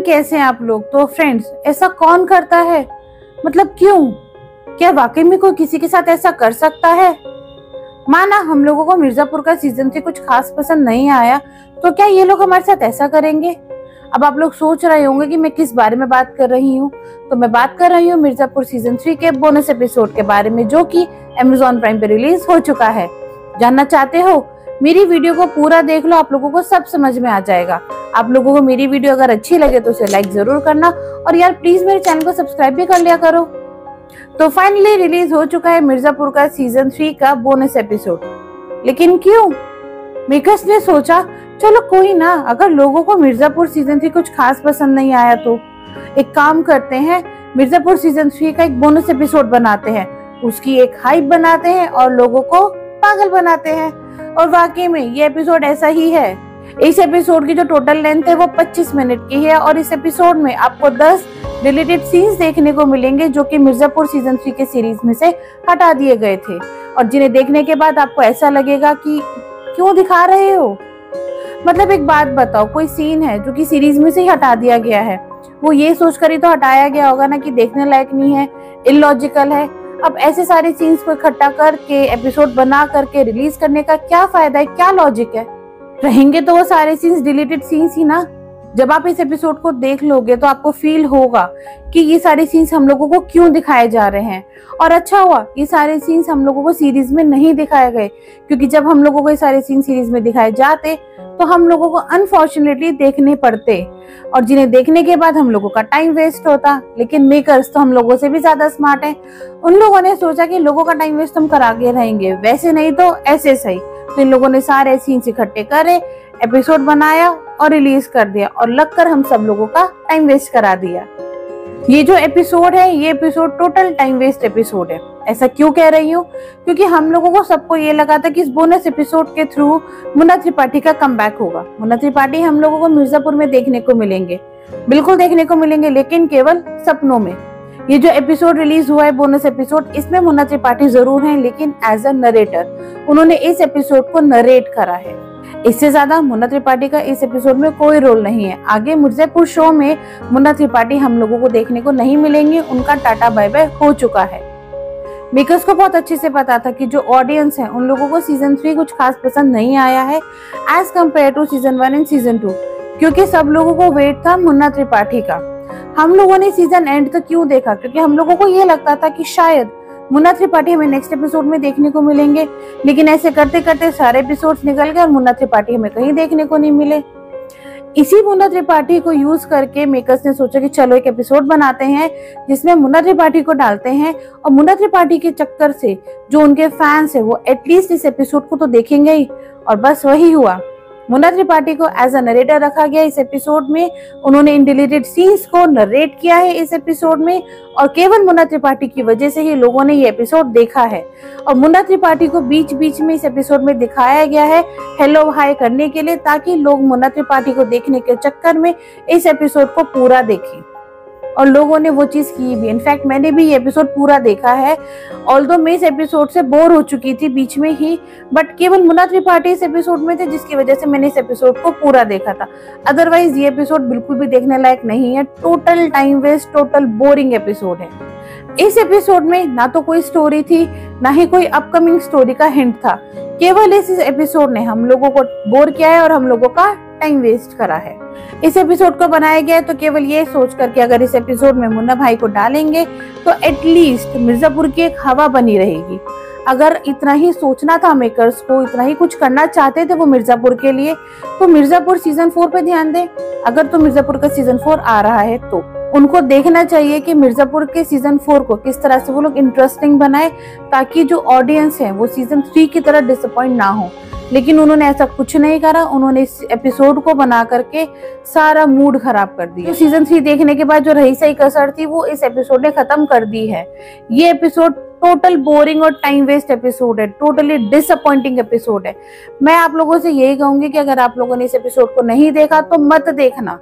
कैसे हैं आप लोग। तो फ्रेंड्स, ऐसा कौन करता है, मतलब क्यों? क्या वाकई में कोई किसी के साथ ऐसा कर सकता है? माना हम लोगों को मिर्जापुर का सीजन 3 कुछ खास पसंद नहीं आया, तो क्या ये लोग हमारे साथ ऐसा करेंगे? अब आप लोग सोच रहे होंगे कि मैं किस बारे में बात कर रही हूँ। तो मैं बात कर रही हूँ मिर्जापुर सीजन 3 के बोनस एपिसोड के बारे में, जो कि Amazon प्राइम पे रिलीज हो चुका है। जानना चाहते हो? मेरी वीडियो को पूरा देख लो, आप लोगों को सब समझ में आ जाएगा। आप लोगों को मेरी वीडियो अगर अच्छी लगे तो उसे लाइक जरूर करना, और यार प्लीज मेरे चैनल को सब्सक्राइब भी कर लिया करो। तो फाइनली रिलीज हो चुका है मिर्जापुर का सीजन 3 का बोनस एपिसोड। लेकिन क्यों? मेकर्स ने सोचा चलो कोई ना, अगर लोगों को मिर्जापुर सीजन 3 कुछ खास पसंद नहीं आया तो एक काम करते हैं, मिर्जापुर सीजन 3 का एक बोनस एपिसोड बनाते हैं, उसकी एक हाइप बनाते हैं और लोगों को पागल बनाते हैं। और वाकई में ये एपिसोड ऐसा ही है। इस एपिसोड की जो टोटल लेंथ है वो 25 मिनट की है, और इस एपिसोड में आपको 10 डिलीटेड सीन्स देखने को मिलेंगे, जो कि मिर्जापुर सीजन 3 के सीरीज में से हटा दिए गए थे, और जिन्हें देखने के बाद आपको ऐसा लगेगा कि क्यों दिखा रहे हो। मतलब एक बात बताओ, कोई सीन है जो कि सीरीज में से ही हटा दिया गया है, वो ये सोचकर ही तो हटाया गया होगा ना कि देखने लायक नहीं है, इलॉजिकल है। अब ऐसे सारे सीन्स को इकट्ठा करके एपिसोड बना करके रिलीज करने का क्या फायदा है, क्या लॉजिक है? रहेंगे तो वो सारे सीन्स डिलीटेड सीन्स ही ना। जब आप इस एपिसोड को देख लोगे तो आपको फील होगा कि ये सारे सीन्स हम लोगों को क्यों दिखाए जा रहे हैं। और अच्छा हुआ ये सारे सीन्स हम लोगों को सीरीज में नहीं दिखाए गए, क्योंकि जब हम लोगों को ये सारे सीन्स सीरीज में दिखाए जाते तो हम लोगों को अनफॉर्चुनेटली देखने पड़ते, और जिन्हें देखने के बाद हम लोगों का टाइम वेस्ट होता। लेकिन मेकर्स तो हम लोगों से भी ज्यादा स्मार्ट हैं। उन लोगों ने सोचा कि लोगों का टाइम वेस्ट हम करा के रहेंगे, वैसे नहीं तो ऐसे सही। तो इन लोगों ने सारे सीन्स इकट्ठे करे, एपिसोड बनाया और रिलीज कर दिया, और लगकर हम सब लोगों का टाइम वेस्ट करा दिया। ये जो एपिसोड है, ये episode total time waste episode है। ऐसा क्यों कह रही हूँ? क्योंकि हम लोगों को सबको ये लगा था कि इस बोनस एपिसोड के थ्रू मुन्ना त्रिपाठी का कमबैक होगा। मुन्ना त्रिपाठी हम लोगों को मिर्जापुर में देखने को मिलेंगे, बिल्कुल देखने को मिलेंगे, लेकिन केवल सपनों में। ये जो एपिसोड रिलीज हुआ है बोनस एपिसोड, इसमें मुन्ना त्रिपाठी जरूर हैं, लेकिन एज अ नरेटर उन्होंने इस एपिसोड को नरेट करा है। इससे ज्यादा मुन्ना त्रिपाठी का इस एपिसोड में कोई रोल नहीं है। आगे मिर्जापुर शो में मुन्ना त्रिपाठी हम लोगों को देखने को नहीं मिलेंगे, उनका टाटा बाय बाय हो चुका है। मेकर्स को बहुत अच्छे से पता था कि जो ऑडियंस है उन लोगों को सीजन 3 कुछ खास पसंद नहीं आया है as compared to season 1 and season 2, क्योंकि सब लोगों को वेट था मुन्ना त्रिपाठी का। हम लोगों ने सीजन एंड तक क्यों देखा? क्योंकि हम लोगों को ये लगता था कि शायद मुन्ना त्रिपाठी हमें नेक्स्ट एपिसोड में देखने को मिलेंगे, लेकिन ऐसे करते करते सारे एपिसोड्स निकल गए और मुन्ना त्रिपाठी हमें कहीं देखने को नहीं मिले। इसी मुन्ना त्रिपाठी को यूज करके मेकर्स ने सोचा कि चलो एक एपिसोड बनाते हैं जिसमें मुन्ना त्रिपाठी को डालते हैं, और मुन्ना त्रिपाठी के चक्कर से जो उनके फैंस है वो एटलीस्ट इस एपिसोड को तो देखेंगे ही। और बस वही हुआ, मुन्ना त्रिपाठी को एज अ नरेटर रखा गया इस एपिसोड में। उन्होंने इन डिलीटेड सीन्स को नरेट किया है इस एपिसोड में, और केवल मुन्ना त्रिपाठी की वजह से ही लोगों ने ये एपिसोड देखा है। और मुन्ना त्रिपाठी को बीच बीच में इस एपिसोड में दिखाया गया है हेलो हाय करने के लिए, ताकि लोग मुन्ना त्रिपाठी को देखने के चक्कर में इस एपिसोड को पूरा देखें। और लोगों ने वो चीज की भी। इनफैक्ट मैंने भी ये एपिसोड पूरा देखा है, ऑल्दो मैं इस एपिसोड से बोर हो चुकी थी बीच में ही, बट केवल मुन्ना त्रिपाठी इस एपिसोड में थे, जिसकी वजह से मैंने इस एपिसोड को पूरा देखा था। अदरवाइज ये एपिसोड बिल्कुल भी देखने लायक नहीं है, total time waste, total boring episode है। इस एपिसोड में ना तो कोई स्टोरी थी, ना ही कोई अपकमिंग स्टोरी का हिंट था। केवल इस एपिसोड ने हम लोगों को बोर किया है और हम लोगों का टाइम वेस्ट करा है। इस एपिसोड को बनाया गया है तो केवल ये सोच कर कि अगर इस एपिसोड में मुन्ना भाई को डालेंगे तो एटलीस्ट मिर्जापुर की एक हवा बनी रहेगी। अगर इतना ही सोचना था मेकर्स को, इतना ही कुछ करना चाहते थे वो मिर्जापुर के लिए, तो मिर्जापुर सीजन 4 पे ध्यान दें। अगर तो मिर्जापुर का सीजन 4 आ रहा है तो उनको देखना चाहिए कि मिर्जापुर के सीजन 4 को किस तरह से वो लोग इंटरेस्टिंग बनाए, ताकि जो ऑडियंस है वो सीजन 3 की तरह डिसअपॉइंट ना हो। लेकिन उन्होंने ऐसा कुछ नहीं करा। उन्होंने इस एपिसोड को बना करके सारा मूड खराब कर दिया। तो सीजन 3 देखने के बाद जो रही सही कसर थी वो इस एपिसोड ने खत्म कर दी है। ये एपिसोड टोटल बोरिंग और टाइम वेस्ट एपिसोड है, टोटली डिसअपॉइंटिंग एपिसोड है। मैं आप लोगों से यही कहूंगी कि अगर आप लोगों ने इस एपिसोड को नहीं देखा तो मत देखना,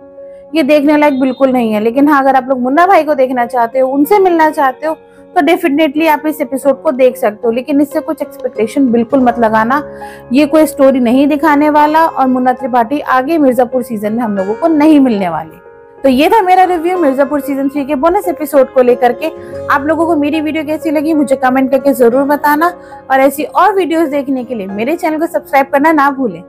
ये देखने लायक बिल्कुल नहीं है। लेकिन हाँ, अगर आप लोग मुन्ना भाई को देखना चाहते हो, उनसे मिलना चाहते हो, तो डेफिनेटली आप इस एपिसोड को देख सकते हो। लेकिन इससे कुछ एक्सपेक्टेशन बिल्कुल मत लगाना, ये कोई स्टोरी नहीं दिखाने वाला, और मुन्ना त्रिपाठी आगे मिर्जापुर सीजन में हम लोगों को नहीं मिलने वाली। तो ये था मेरा रिव्यू मिर्जापुर सीजन 3 के बोनस एपिसोड को लेकर के। आप लोगों को मेरी वीडियो कैसी लगी मुझे कमेंट करके जरूर बताना, और ऐसी और वीडियोस देखने के लिए मेरे चैनल को सब्सक्राइब करना ना भूलें।